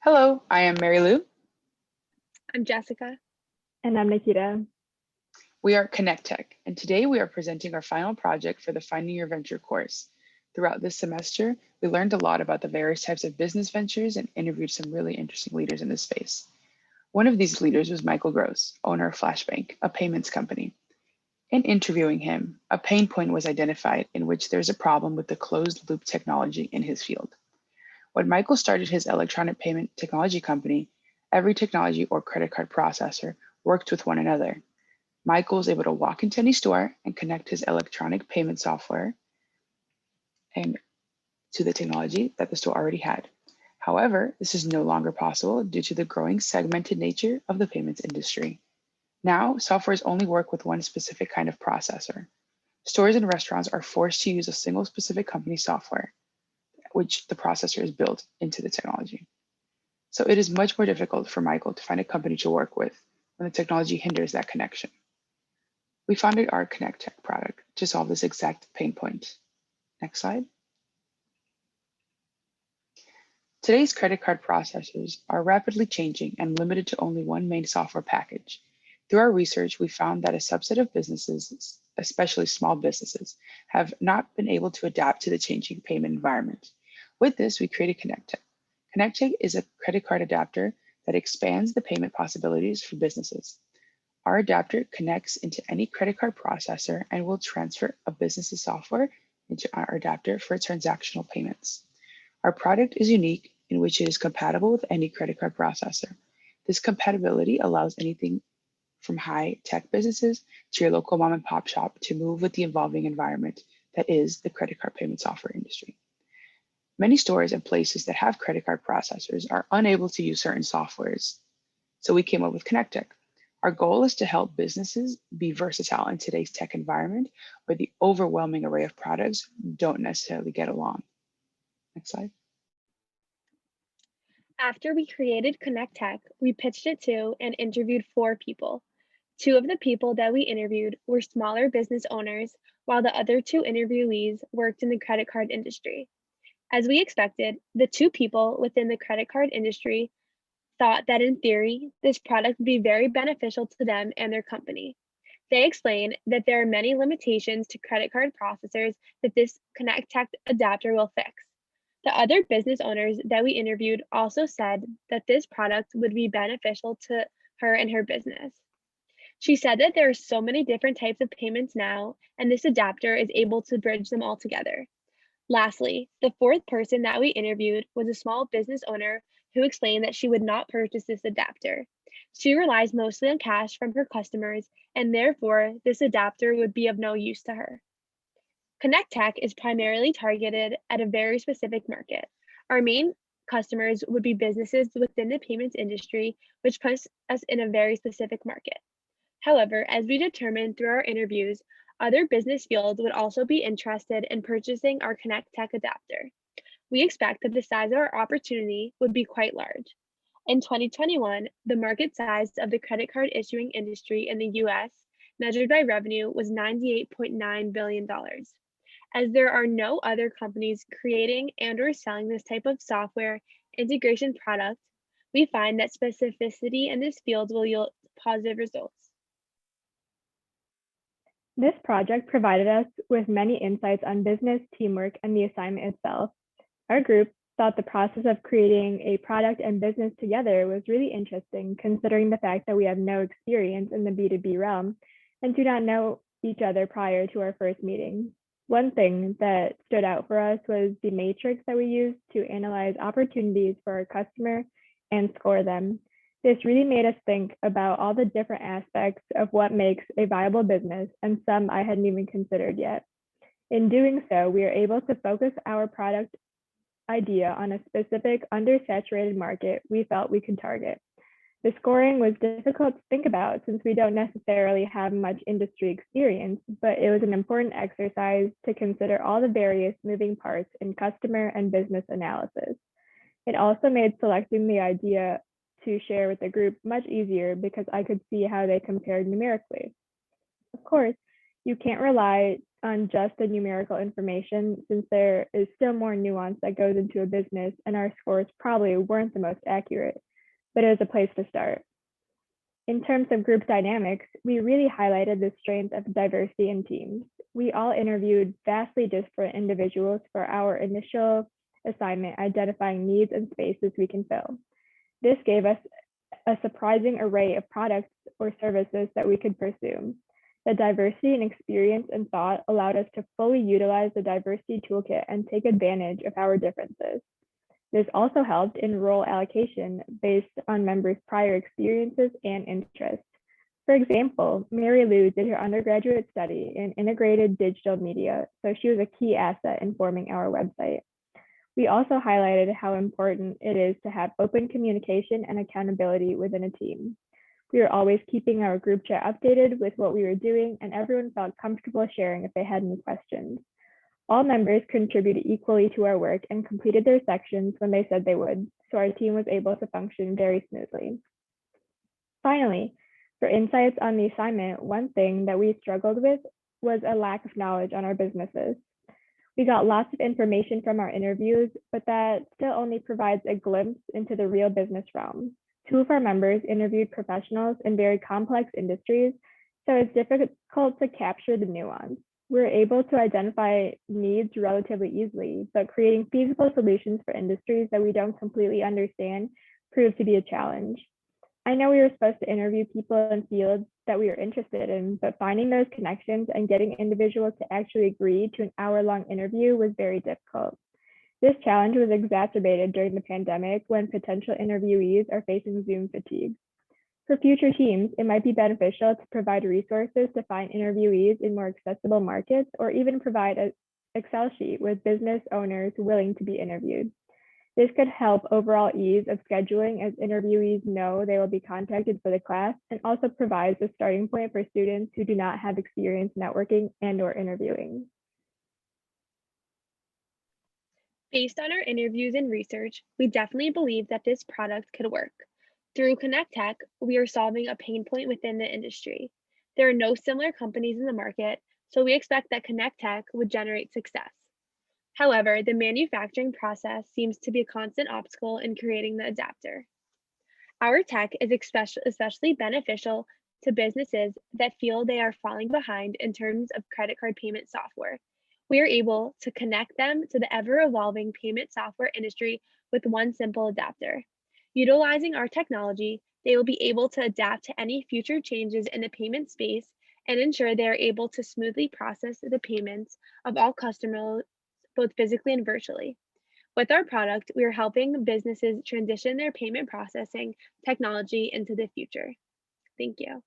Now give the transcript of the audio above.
Hello, I am Mary Lou. I'm Jessica. And I'm Nikita. We are ConnectTech, and today we are presenting our final project for the Finding Your Venture course. Throughout this semester, we learned a lot about the various types of business ventures and interviewed some really interesting leaders in this space. One of these leaders was Michael Gross, owner of Flashbank, a payments company. In interviewing him, a pain point was identified in which there's a problem with the closed loop technology in his field. When Michael started his electronic payment technology company, every technology or credit card processor worked with one another. Michael was able to walk into any store and connect his electronic payment software and to the technology that the store already had. However, this is no longer possible due to the growing segmented nature of the payments industry. Now, softwares only work with one specific kind of processor. Stores and restaurants are forced to use a single specific company software, which the processor is built into the technology. So it is much more difficult for Michael to find a company to work with when the technology hinders that connection. We founded our ConnectTech product to solve this exact pain point. Next slide. Today's credit card processors are rapidly changing and limited to only one main software package. Through our research, we found that a subset of businesses, especially small businesses, have not been able to adapt to the changing payment environment. With this, we created ConnectTech. ConnectTech is a credit card adapter that expands the payment possibilities for businesses. Our adapter connects into any credit card processor and will transfer a business's software into our adapter for transactional payments. Our product is unique in which it is compatible with any credit card processor. This compatibility allows anything from high-tech businesses to your local mom and pop shop to move with the evolving environment that is the credit card payment software industry. Many stores and places that have credit card processors are unable to use certain softwares. So we came up with ConnectTech. Our goal is to help businesses be versatile in today's tech environment where the overwhelming array of products don't necessarily get along. Next slide. After we created ConnectTech, we pitched it to and interviewed 4 people. 2 of the people that we interviewed were smaller business owners, while the other 2 interviewees worked in the credit card industry. As we expected, the 2 people within the credit card industry thought that in theory, this product would be very beneficial to them and their company. They explain that there are many limitations to credit card processors that this ConnectTech adapter will fix. The other business owners that we interviewed also said that this product would be beneficial to her and her business. She said that there are so many different types of payments now, and this adapter is able to bridge them all together. Lastly, the 4th person that we interviewed was a small business owner who explained that she would not purchase this adapter. She relies mostly on cash from her customers, and therefore this adapter would be of no use to her. ConnectTech is primarily targeted at a very specific market. Our main customers would be businesses within the payments industry, which puts us in a very specific market. However, as we determined through our interviews, other business fields would also be interested in purchasing our ConnectTech adapter. We expect that the size of our opportunity would be quite large. In 2021, the market size of the credit card issuing industry in the US, measured by revenue, was $98.9 billion. As there are no other companies creating and/or selling this type of software integration product, we find that specificity in this field will yield positive results. This project provided us with many insights on business, teamwork, and the assignment itself. Our group thought the process of creating a product and business together was really interesting, considering the fact that we have no experience in the B2B realm and do not know each other prior to our first meeting. One thing that stood out for us was the matrix that we used to analyze opportunities for our customer and score them. This really made us think about all the different aspects of what makes a viable business, and some I hadn't even considered yet. In doing so, we are able to focus our product idea on a specific undersaturated market we felt we could target. The scoring was difficult to think about since we don't necessarily have much industry experience, but it was an important exercise to consider all the various moving parts in customer and business analysis. It also made selecting the idea to share with the group much easier because I could see how they compared numerically. Of course, You can't rely on just the numerical information since there is still more nuance that goes into a business, and our scores probably weren't the most accurate, but it was a place to start. In terms of group dynamics, we really highlighted the strength of diversity in teams. We all interviewed vastly different individuals for our initial assignment, identifying needs and spaces we can fill. This gave us a surprising array of products or services that we could pursue. The diversity in experience and thought allowed us to fully utilize the diversity toolkit and take advantage of our differences. This also helped in role allocation based on members' prior experiences and interests. For example, Mary Lou did her undergraduate study in integrated digital media, so she was a key asset in forming our website. We also highlighted how important it is to have open communication and accountability within a team. We were always keeping our group chat updated with what we were doing, and everyone felt comfortable sharing if they had any questions. All members contributed equally to our work and completed their sections when they said they would, so our team was able to function very smoothly. Finally, for insights on the assignment, one thing that we struggled with was a lack of knowledge on our businesses. We got lots of information from our interviews, but that still only provides a glimpse into the real business realm. Two of our members interviewed professionals in very complex industries, so it's difficult to capture the nuance. We're able to identify needs relatively easily, but creating feasible solutions for industries that we don't completely understand proved to be a challenge. I know we were supposed to interview people in fields that we were interested in, but finding those connections and getting individuals to actually agree to an hour-long interview was very difficult. This challenge was exacerbated during the pandemic when potential interviewees are facing Zoom fatigue. For future teams, it might be beneficial to provide resources to find interviewees in more accessible markets, or even provide an Excel sheet with business owners willing to be interviewed. This could help overall ease of scheduling as interviewees know they will be contacted for the class, and also provides a starting point for students who do not have experience networking and/or interviewing. Based on our interviews and research, we definitely believe that this product could work. Through ConnectTech, we are solving a pain point within the industry. There are no similar companies in the market, so we expect that ConnectTech would generate success. However, the manufacturing process seems to be a constant obstacle in creating the adapter. Our tech is especially beneficial to businesses that feel they are falling behind in terms of credit card payment software. We are able to connect them to the ever evolving payment software industry with one simple adapter. Utilizing our technology, they will be able to adapt to any future changes in the payment space and ensure they are able to smoothly process the payments of all customers, both physically and virtually. With our product, we are helping businesses transition their payment processing technology into the future. Thank you.